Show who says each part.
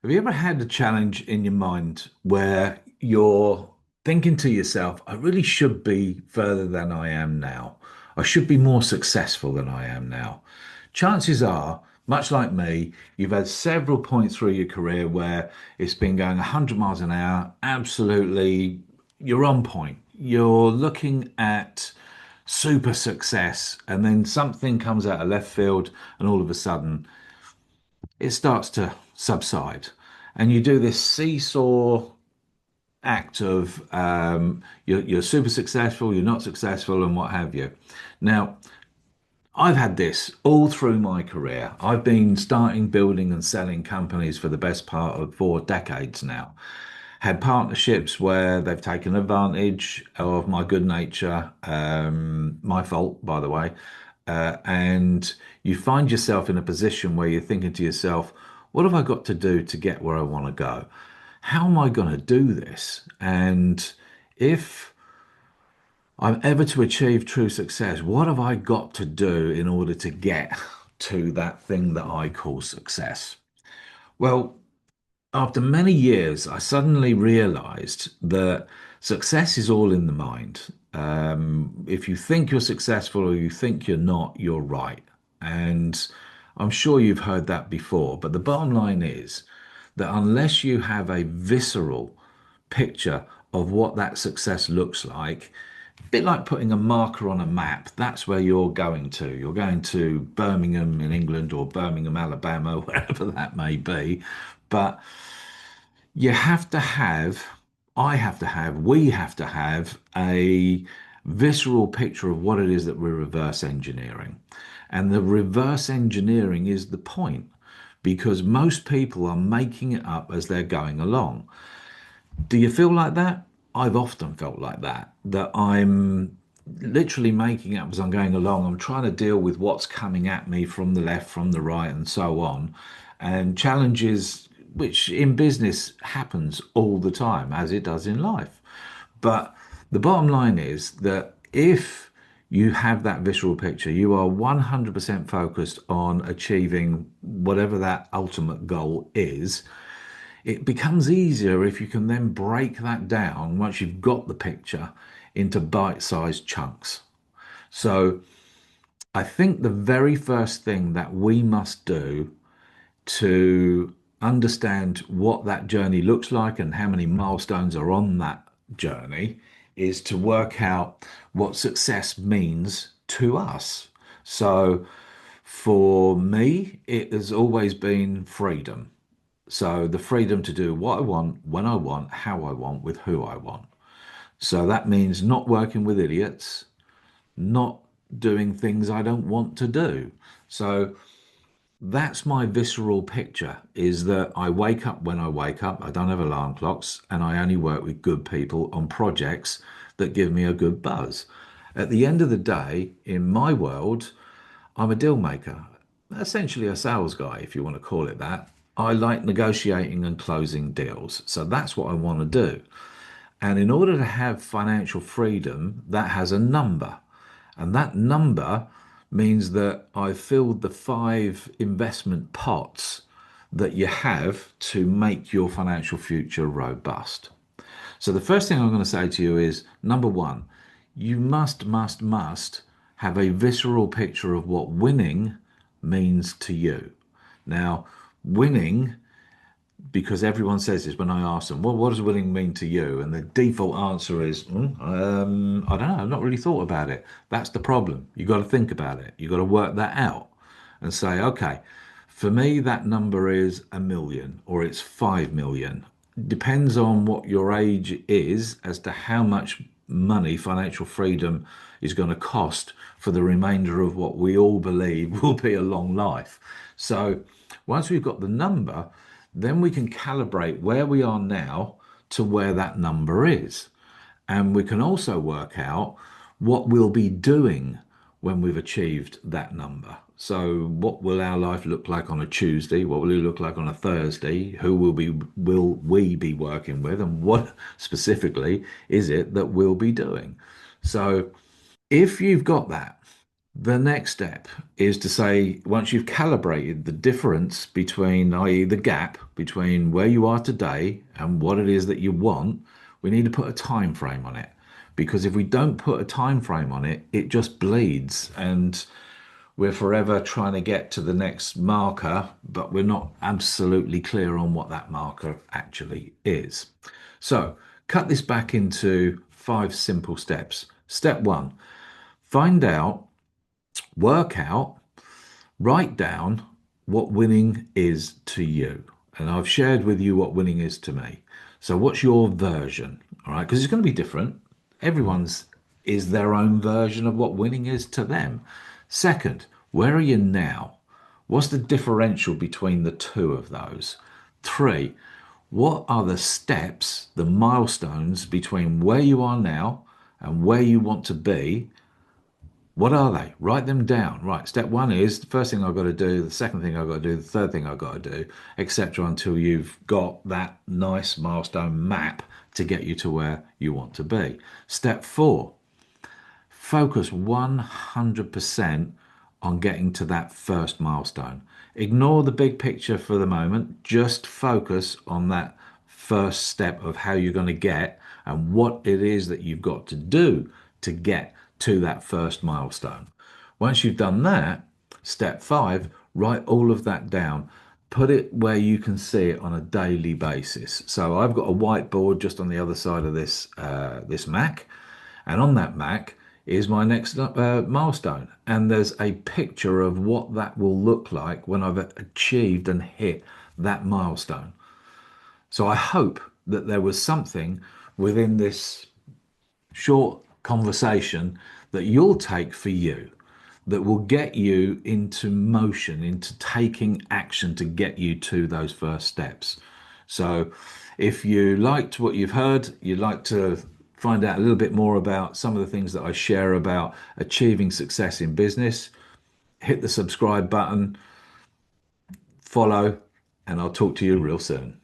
Speaker 1: Have you ever had a challenge in your mind where you're thinking to yourself, I really should be further than I am now? I should be more successful than I am now. Chances are, much like me, you've had several points through your career where it's been going 100 miles an hour. Absolutely, you're on point. You're looking at super success, and then something comes out of left field, and all of a sudden, it starts to subside. And you do this seesaw act of you're super successful, you're not successful, and what have you. Now, I've had this all through my career. I've been starting, building, and selling companies for the best part of 4 decades now. Had partnerships where they've taken advantage of my good nature, my fault, by the way, and you find yourself in a position where you're thinking to yourself, what have I got to do to get where I want to go? How am I going to do this? And if I'm ever to achieve true success, what have I got to do in order to get to that thing that I call success? Well, after many years, I suddenly realized that success is all in the mind. If you think you're successful or you think you're not, you're right. And I'm sure you've heard that before. But the bottom line is that unless you have a visceral picture of what that success looks like, a bit like putting a marker on a map, that's where you're going to. You're going to Birmingham in England or Birmingham, Alabama, wherever that may be. But you have to have, I have to have, we have to have a visceral picture of what it is that we're reverse engineering. And the reverse engineering is the point because most people are making it up as they're going along. Do you feel like that? I've often felt like that, that I'm literally making it up as I'm going along. I'm trying to deal with what's coming at me from the left, from the right, and so on. And challenges, which in business happens all the time, as it does in life. But the bottom line is that if you have that visceral picture, you are 100% focused on achieving whatever that ultimate goal is. It becomes easier if you can then break that down once you've got the picture into bite-sized chunks. So I think the very first thing that we must do to understand what that journey looks like and how many milestones are on that journey is to work out what success means to us. So for me, it has always been freedom. So the freedom to do what I want, when I want, how I want, with who I want. So that means not working with idiots, not doing things I don't want to do. So that's my visceral picture is that I wake up when I wake up. I don't have alarm clocks and I only work with good people on projects that give me a good buzz. At the end of the day, in my world, I'm a deal maker, essentially a sales guy, if you want to call it that. I like negotiating and closing deals. So that's what I want to do. And in order to have financial freedom, that has a number. And that number means that I've filled the 5 investment pots that you have to make your financial future robust. So the first thing I'm going to say to you is number one, you must have a visceral picture of what winning means to you. Now, winning, because everyone says this when I ask them, well, what does winning mean to you? And the default answer is, I don't know, I've not really thought about it. That's the problem. You've got to think about it. You've got to work that out and say, okay, for me, that number is 1 million or it's 5 million. Depends on what your age is as to how much money financial freedom is going to cost for the remainder of what we all believe will be a long life. So once we've got the number, then we can calibrate where we are now to where that number is. And we can also work out what we'll be doing when we've achieved that number. So what will our life look like on a Tuesday? What will it look like on a Thursday? Who will we be working with? And what specifically is it that we'll be doing? So if you've got that, The next step is to say, once you've calibrated the difference between, i.e., the gap between where you are today and what it is that you want, we need to put a time frame on it. Because if we don't put a time frame on it, it just bleeds and we're forever trying to get to the next marker, but we're not absolutely clear on what that marker actually is. So, cut this back into 5 simple steps. Step one, find out, work out, write down what winning is to you. And I've shared with you what winning is to me. So, what's your version? All right, because it's going to be different. Everyone's is their own version of what winning is to them. Second, where are you now? What's the differential between the two of those? Three, what are the steps, the milestones between where you are now and where you want to be? What are they? Write them down. Right. Step one is the first thing I've got to do, the second thing I've got to do, the third thing I've got to do, etc., until you've got that nice milestone map to get you to where you want to be. Step four, focus 100% on getting to that first milestone. Ignore the big picture for the moment. Just focus on that first step of how you're going to get and what it is that you've got to do to get to that first milestone. Once you've done that, step five, write all of that down. Put it where you can see it on a daily basis. So I've got a whiteboard just on the other side of this Mac, and on that Mac is my next milestone. And there's a picture of what that will look like when I've achieved and hit that milestone. So I hope that there was something within this short conversation that you'll take for you that will get you into motion, into taking action to get you to those first steps. So, if you liked what you've heard, you'd like to find out a little bit more about some of the things that I share about achieving success in business, hit the subscribe button, follow, and I'll talk to you real soon.